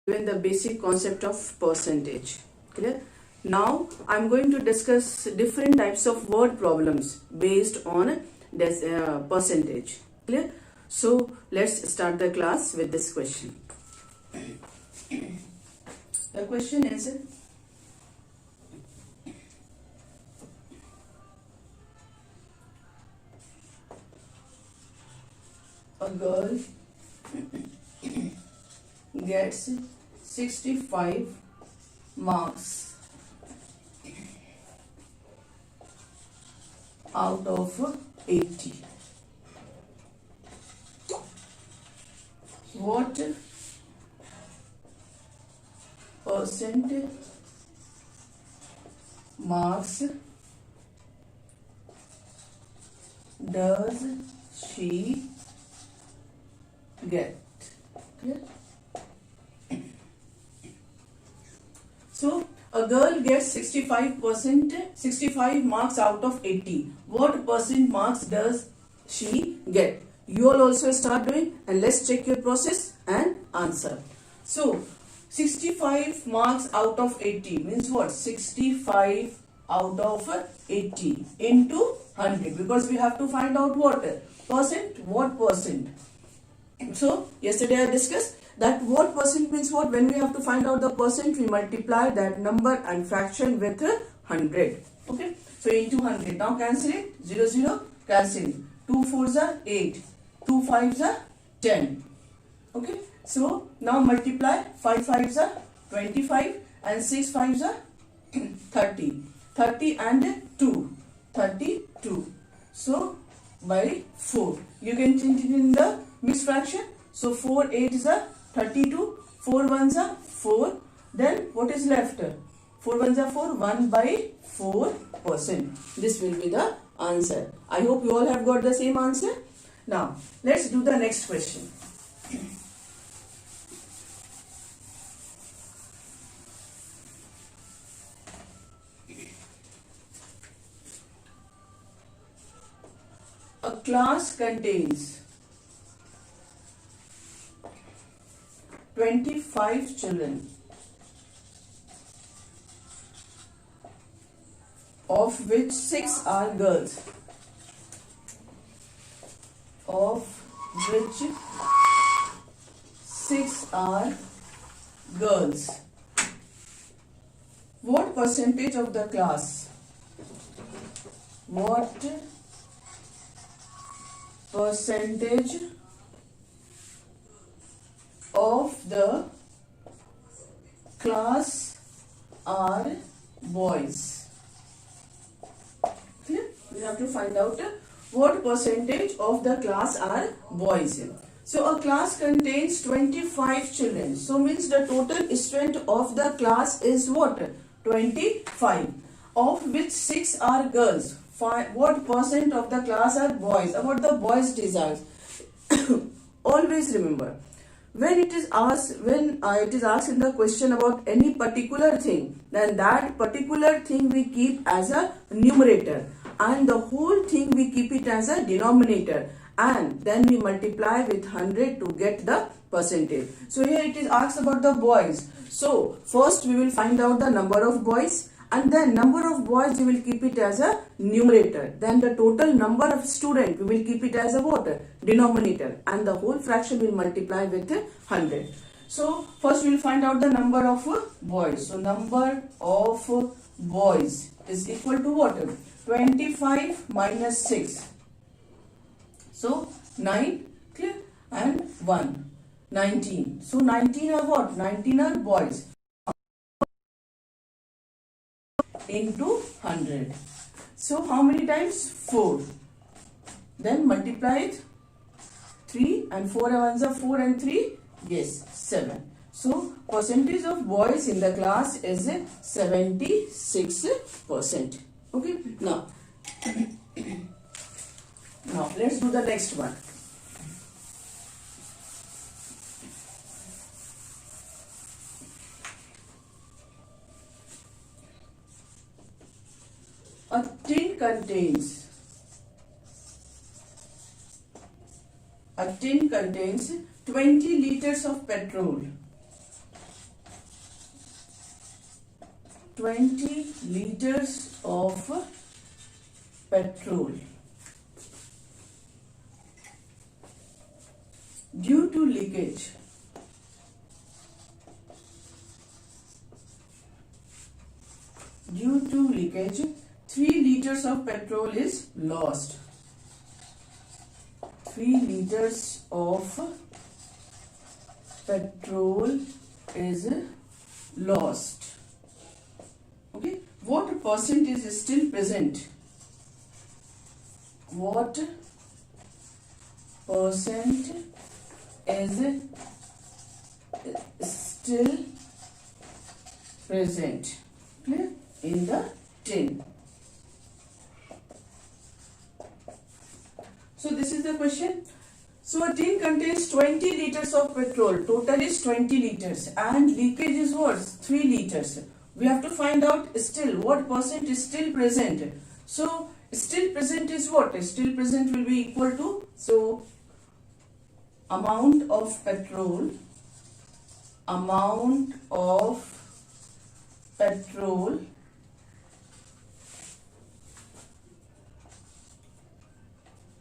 given the basic concept of percentage. Clear? Now I'm going to discuss different types of word problems based on this percentage. Clear? So let's start the class with this question. The question is, a girl gets 65 marks out of 80. What percent marks does she get? Clear? So a girl gets 65 marks out of 80. What percent marks does she get? You all also start doing, and let's check your process and answer. So 65 marks out of 80 means what? 65 out of 80 into 100, because we have to find out what percent. So yesterday I discussed that what percent means what. When we have to find out the percent, we multiply that number and fraction with 100. Okay, so into 100. Now cancel it. 0 0 cancel. 2 4s are 8, 2 5s are 10. Okay, so now multiply. 5 5s are 25 and 6 5s are 30. 30 and 2, 32. So by 4 you can change it in the mixed fraction. So 4 8s are 32, 4 1s are 4. Then what is left? 4 1s are 4, 1 by 4%. This will be the answer. I hope you all have got the same answer. Now let's do the next question. A class contains 25 children, of which 6 are girls. Of which 6 are girls. What percentage of the class? What percentage of the class are boys? Clear? We have to find out what percentage of the class are boys. So a class contains 25 children. So means the total strength of the class is what? 25. Of which 6 are girls. What percent of the class are boys? About the boys' desires. Always remember, when it is asked in the question about any particular thing, then that particular thing we keep as a numerator, and the whole thing we keep it as a denominator, and then we multiply with 100 to get the percentage. So here it is asked about the boys. So first we will find out the number of boys, and then number of boys we will keep it as a numerator. Then the total number of students we will keep it as a what? Denominator, and the whole fraction will multiply with 100. So first we will find out the number of boys. So number of boys is equal to what? 25 minus 6. So 9, clear, and 1, 19. So 19 are what? 19 are boys. Into 100. So how many times? 4. Then multiply it. 3 and 4 ones are 4 and 3. Yes, 7. So percentage of boys in the class is 76%. Okay. Now let's do the next one. A tin contains A tin contains 20 liters of petrol. 20 liters of petrol. Due to leakage, due to leakage, 3 liters of petrol is lost. 3 liters of petrol is lost. Okay, what percent is still present? What percent is still present, clear, in the tin? So this is the question. So a tin contains 20 liters of petrol. Total is 20 liters and leakage is what? 3 liters. We have to find out still what percent is still present. So still present is what? Still present will be equal to, so amount of petrol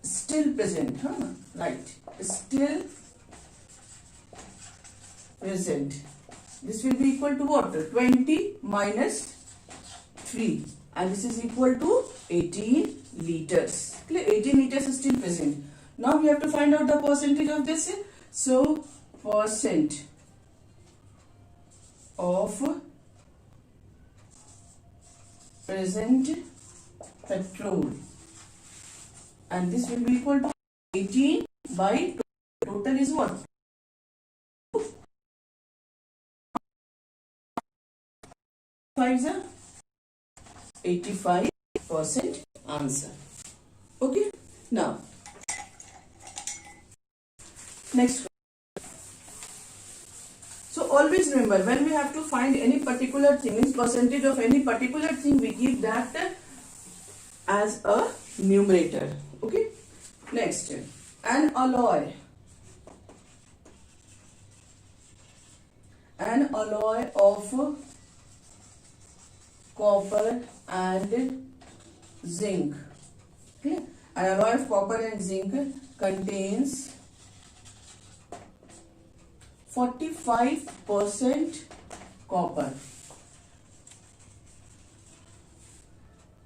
still present, right, still present. This will be equal to what? 20 minus 3 and this is equal to 18 liters. Clear? 18 liters is still present. Now we have to find out the percentage of this. So percent of present petrol, and this will be equal to 18 by total is what? 85% answer. Okay, now next. So always remember, when we have to find any particular thing, means percentage of any particular thing, we give that as a numerator. Okay, next, an alloy of copper and zinc. Okay, an alloy of copper and zinc contains 45% copper.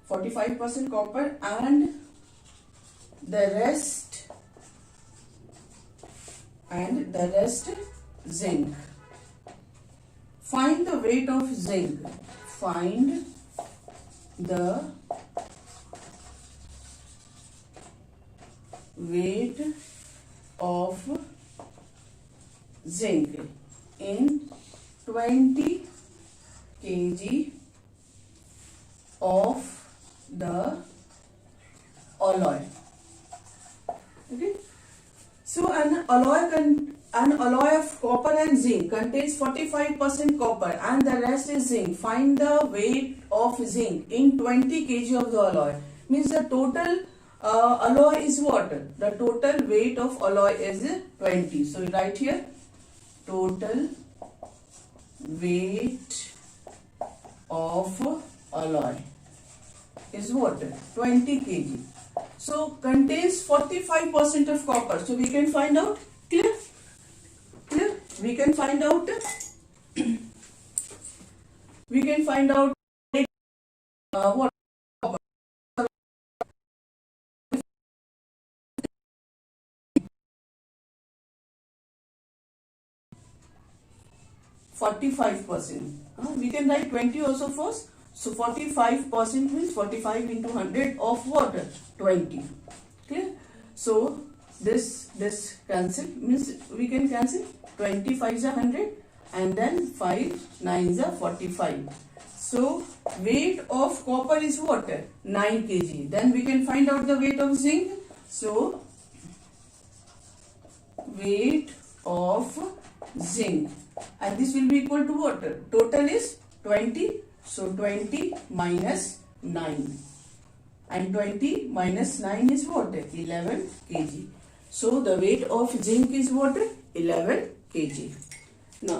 45% copper and the rest zinc. Find the weight of zinc. Find the weight of zinc in 20 kg of the alloy. Okay, so an alloy of copper and zinc contains 45% copper and the rest is zinc. Find the weight of zinc in 20 kg of the alloy. Means the total alloy is what? The total weight of alloy is 20. So write here, total weight of alloy is what? 20 kg. So contains 45% of copper. So we can find out. Clear? Clear? We can find out. We can find out what? 45%. We can write 20 also first. So 45% means 45 into 100 of what? 20. Clear? So this cancel, means we can cancel 25 is 100 and then 5 9s are 45. So weight of copper is what? 9 kg. Then we can find out the weight of zinc. So weight of zinc, and this will be equal to what? Total is 20. So 20 minus 9, and 20 minus 9 is what? 11 kg. So the weight of zinc is what? 11 kg. Now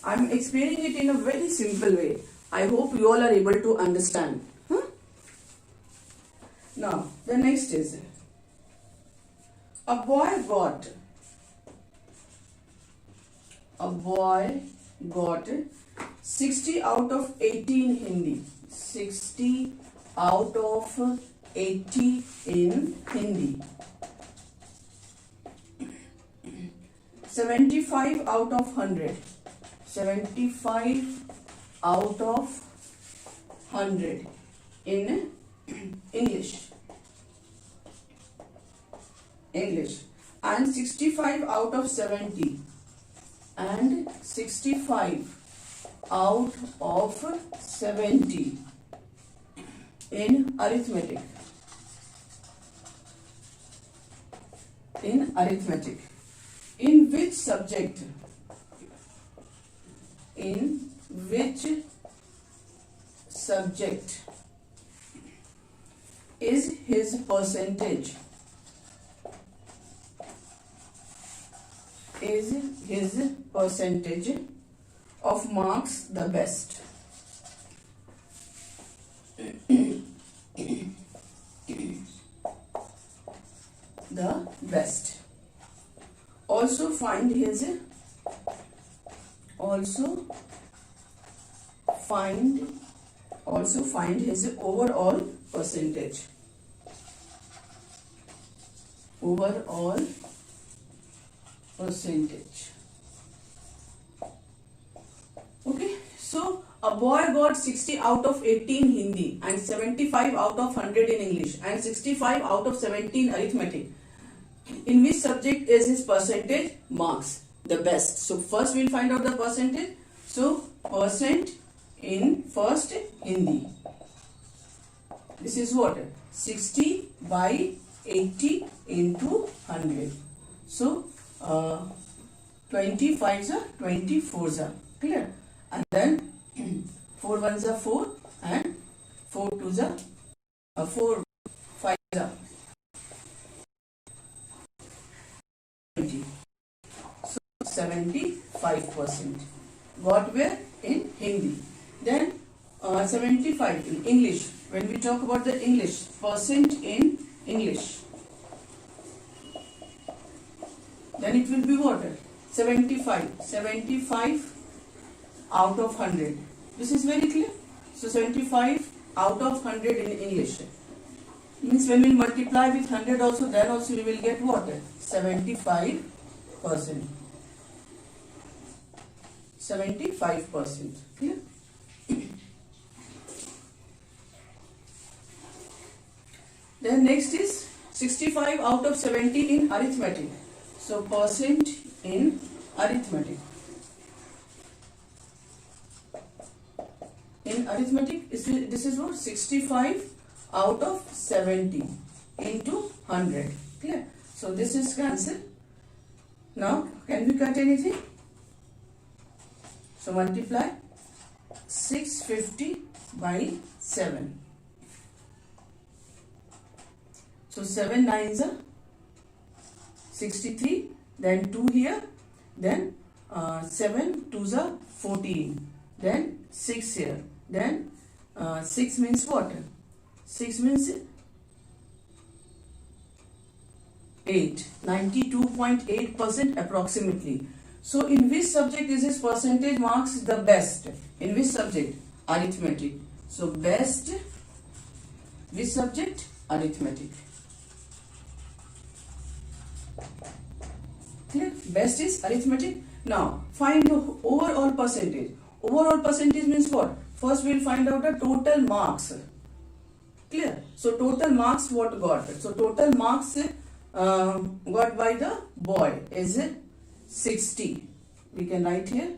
I'm explaining it in a very simple way. I hope you all are able to understand. Huh? Now, the next is, a boy got 60 out of 80 in Hindi. 60 out of 80 in Hindi. 75 out of 100. 75 out of 100 in English. And 65 out of 70. And 65 out of 70 in arithmetic. In which subject? In which subject is his percentage? Is his percentage of marks the best? The best. Also find his overall percentage. Okay, so a boy got 60 out of 18 Hindi and 75 out of 100 in English and 65 out of 17 arithmetic. In which subject is his percentage marks the best? So first we'll find out the percentage. So percent in first Hindi. This is what? 60 by 80 into 100. So 25s are 24s are clear, and then 4 1s are 4 and 4 2s are 4 5s are 20. So 75% got where? In Hindi. Then 75 in English. When we talk about the English, percent in English, then it will be what? 75 out of 100. This is very clear. So 75 out of 100 in English means when we multiply with 100 also, then also we will get what? 75%. 75%. Clear? Then next is 65 out of 70 in arithmetic. So percent in arithmetic. In arithmetic, this is what? 65 out of 70 into 100. Clear? So this is cancelled. Now, can we cut anything? So multiply 650 by 7. So 7 9s are 63, then 2 here, then 7 2s are 14, then 6 here, then 6 means what? 6 means 8, 92.8% approximately. So in which subject is his percentage marks the best? In which subject? Arithmetic. So best, which subject? Arithmetic. Clear? Best is arithmetic. Now find the overall percentage. Overall percentage means what? First we will find out the total marks. Clear? So total marks what got? So total marks got by the boy is 60. We can write here.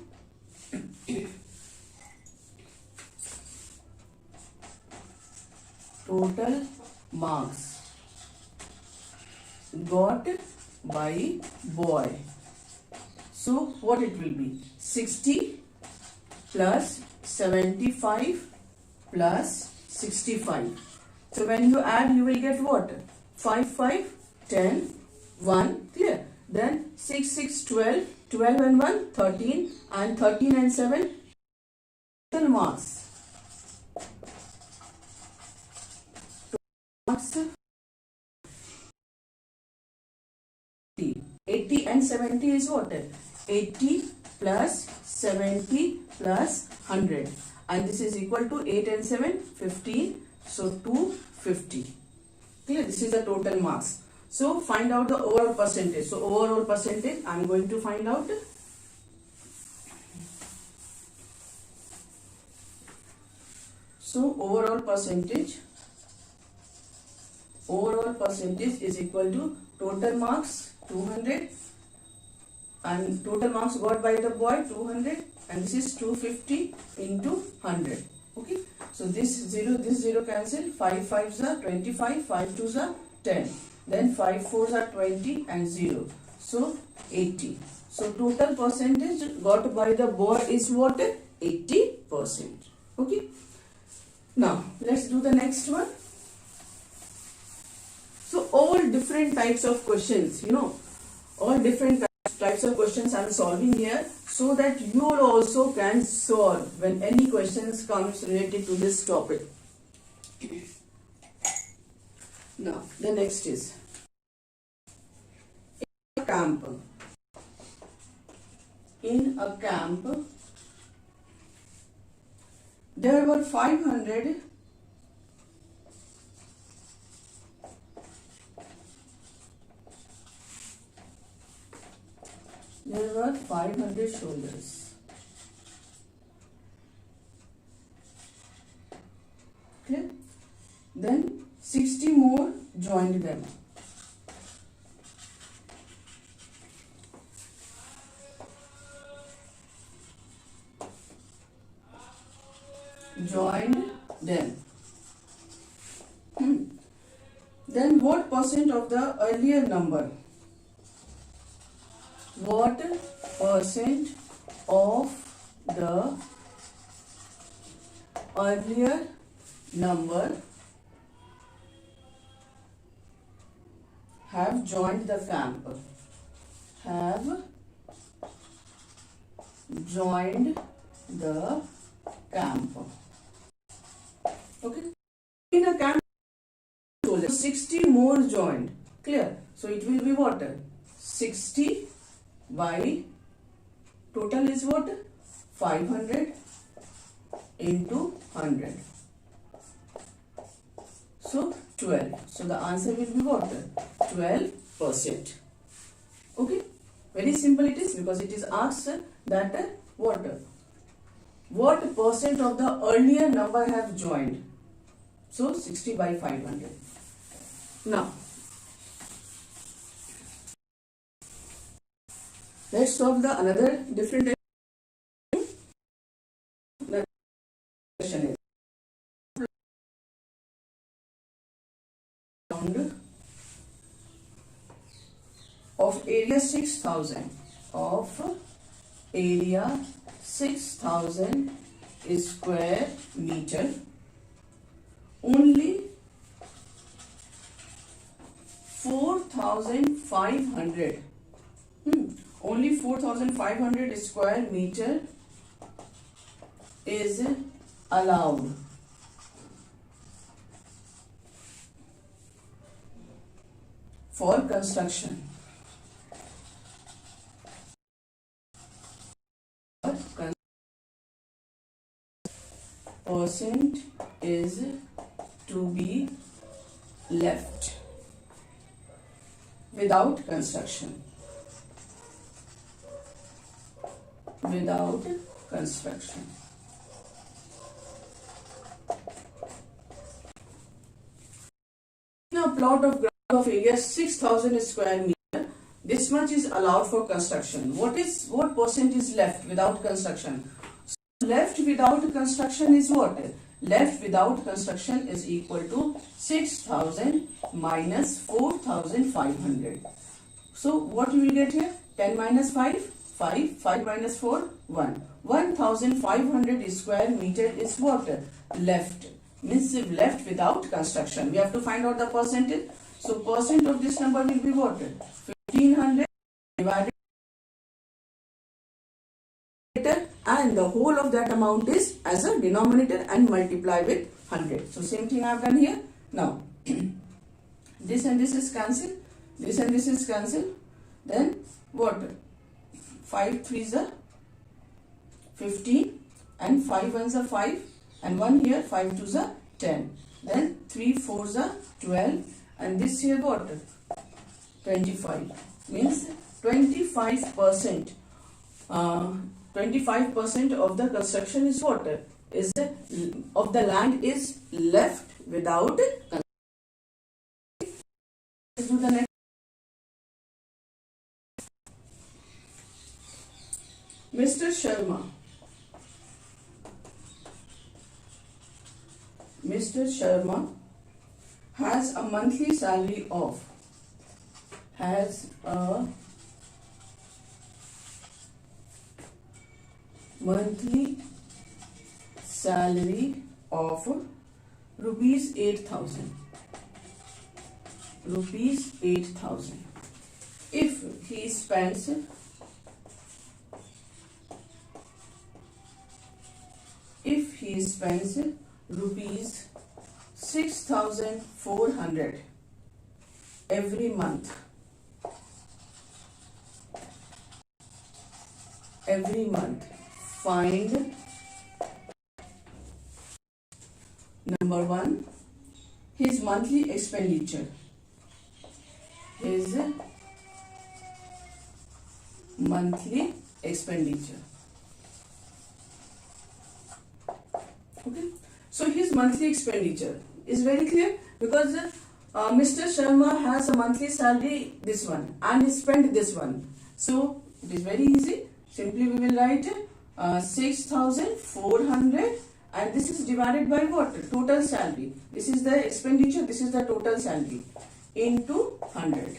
Total marks got by boy. So what it will be? 60 plus 75 plus 65. So when you add, you will get what? 5 5 10 1. Clear? Then 6, 6, 12, 12 and 1, 13, and 13 and 7, total marks. Marks 80 and 70 is what? 80 plus 70 plus 100, and this is equal to 8 and 7, 15, so 250. Clear? This is the total marks. So find out the overall percentage. So overall percentage I am going to find out. So overall percentage is equal to total marks 200, and total marks got by the boy 200, and this is 250 into 100. Okay, so this 0 cancel, 5 5s are 25, 5 2s are 10, then 5 4s are 20 and 0, so 80. So total percentage got by the boy is what? 80%. Okay, now let's do the next one. So all different types of questions, all different types of questions I am solving here, so that you also can solve when any questions comes related to this topic. Now the next is in a camp. In a camp, there were 500 soldiers. Okay. Then 60 more joined them. Then what percent of the earlier number? What percent of the earlier number have joined the camp? Have joined the camp. Okay. In a camp, 60 more joined. Clear? So it will be what? 60 by total is what? 500 into 100. So 12. So the answer will be what? 12%. Okay. Very simple it is, because it is asked that what percent of the earlier number have joined. So 60 by 500. Now let's solve the another different question. Of area 6000 square meter, only 4500 only 4500 square meter is allowed for construction. Percent is to be left without construction. Without construction. Now plot of ground of area 6000 square meter. This much is allowed for construction. What percent is left without construction? So left without construction is what? Left without construction is equal to 6000 minus 4500. So what you will get here? 10 minus 5, 5, 5 minus 4, 1. 1500 square meter is what? Left. Means left without construction. We have to find out the percentage. So percent of this number will be what? 1500 divided and the whole of that amount is as a denominator and multiply with 100. So same thing I have done here. Now this and this is cancelled, this and this is cancelled, then what? 5 3s are 15 and 5 1s are 5 and 1 here, 5 2s are 10, then 3 4s are 12 and this here what? 25, means 25%. 25% of the construction is what? Is of the land is left without construction. Let's do the next. Mr. Sharma has a monthly salary of rupees 8,000. If he spends rupees 6,400 every month, find number 1 his monthly expenditure. Okay, so his monthly expenditure is very clear because Mr. Sharma has a monthly salary, this one, and he spent this one. So it is very easy. Simply we will write 6,400 and this is divided by what? Total salary. This is the expenditure, this is the total salary into 100.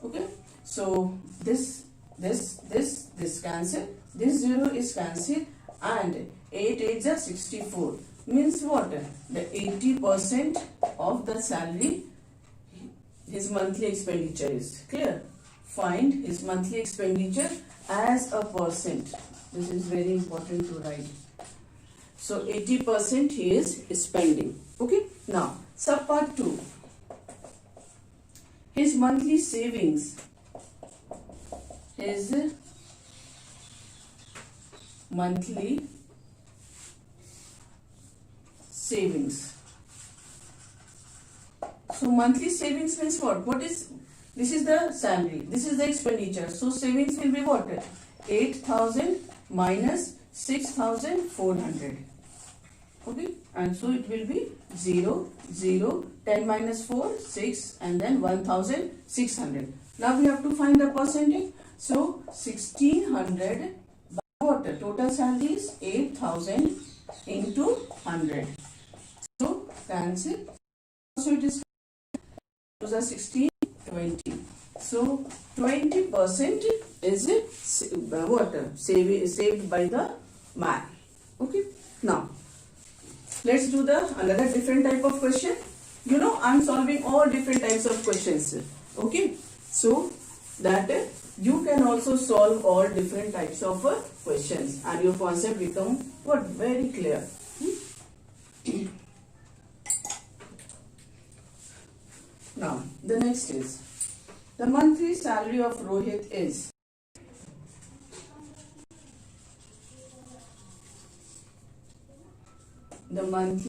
Okay, so this cancel, this 0 is cancelled and 8 8s are 64, means what? The 80% of the salary his monthly expenditure is. Clear? Find his monthly expenditure as a percent. This is very important to write. So 80% he is spending. Okay, now sub part 2. His monthly savings So monthly savings means what? This is the salary, this is the expenditure. So savings will be what? 8,000 minus 6,400. Okay, and so it will be 0 0 10 minus 4 6 and then 1,600. Now we have to find the percentage. So 1,600 by what? Total salary is 8,000 into 100. So cancel. So it is 16 20. So 20% is what? Saved by the man. Okay. Now let's do another different type of question. You know, I'm solving all different types of questions. Okay, so that you can also solve all different types of questions and your concept become what? Very clear. Now the next is the monthly salary of Rohit is the monthly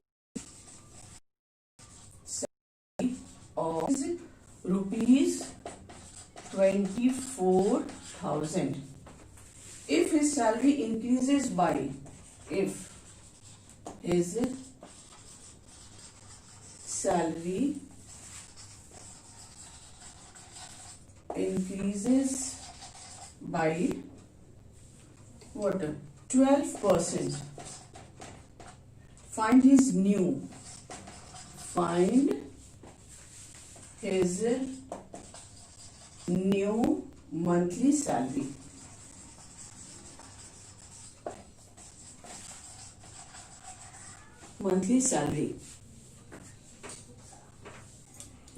salary of rupees 24,000. If his salary increases by what? 12%. Find his new monthly salary.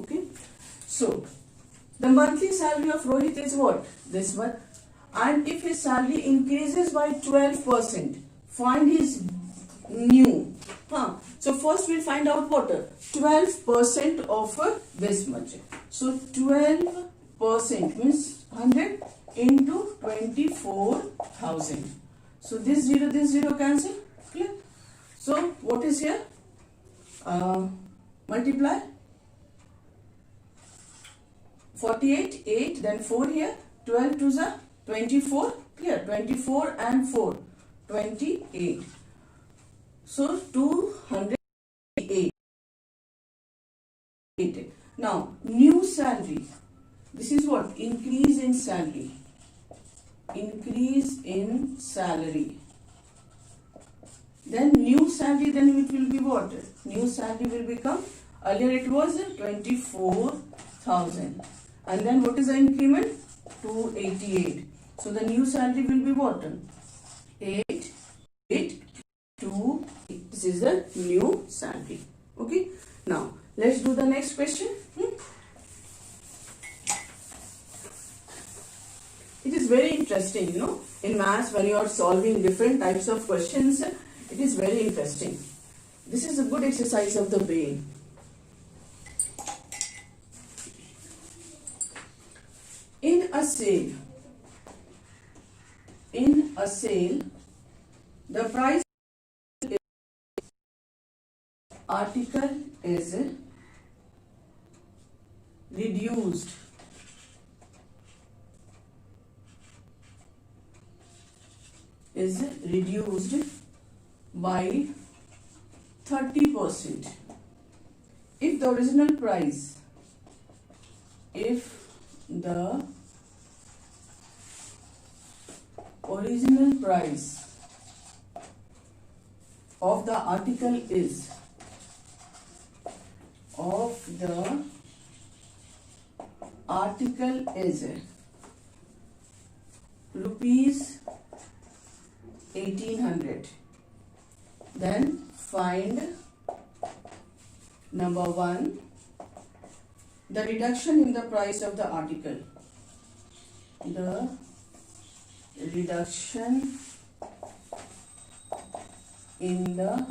Okay, so The monthly salary of Rohit is what? This one. And if his salary increases by 12%, find his new. So first we'll find out what? 12% of this much. So 12% means 100 into 24,000. So this 0 cancel. Clear? So what is here? Multiply 48, 8, then 4 here, 12 to the 24, clear, 24 and 4, 28. So 208. Now new salary, this is what? Increase in salary. Increase in salary. Then new salary, then it will be what? New salary will become, earlier it was 24,000. And then what is the increment? 288. So the new salary will be what? 882. This is the new salary. Okay. Now let's do the next question. It is very interesting, in maths when you are solving different types of questions. It is very interesting. This is a good exercise of the brain. In a sale, the price article is reduced by 30%. If the original price of the article is rupees 1800, then find number 1, the reduction in the price of the article. The reduction in the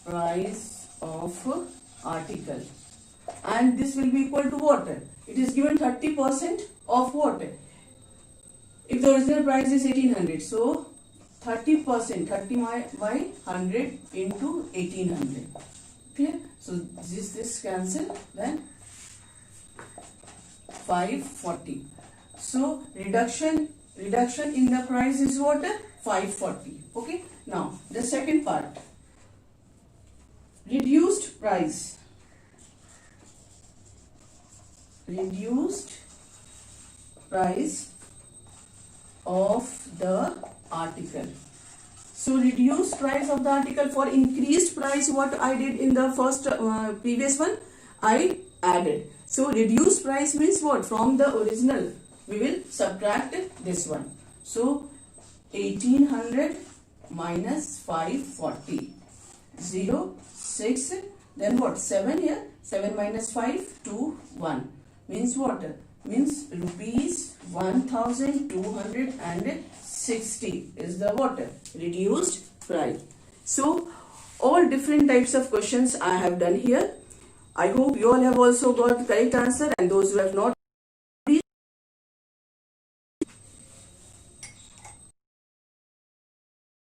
price of article, and this will be equal to what? It is given 30% of what? If the original price is 1800, so 30%, 30 by 100 into 1800. Clear? So this cancel, then 540. So reduction in the price is what? 540. Okay. Now the second part, reduced price of the article. So reduced price of the article, for increased price what I did in the first previous one, I added. So reduced price means what? From the original we will subtract this one. So 1800 minus 540, 0, 6, then what? 7 here, 7 minus 5, 2, 1. Means what? Means rupees 1260 is the what? Reduced price. So all different types of questions I have done here. I hope you all have also got the correct answer, and those who have not,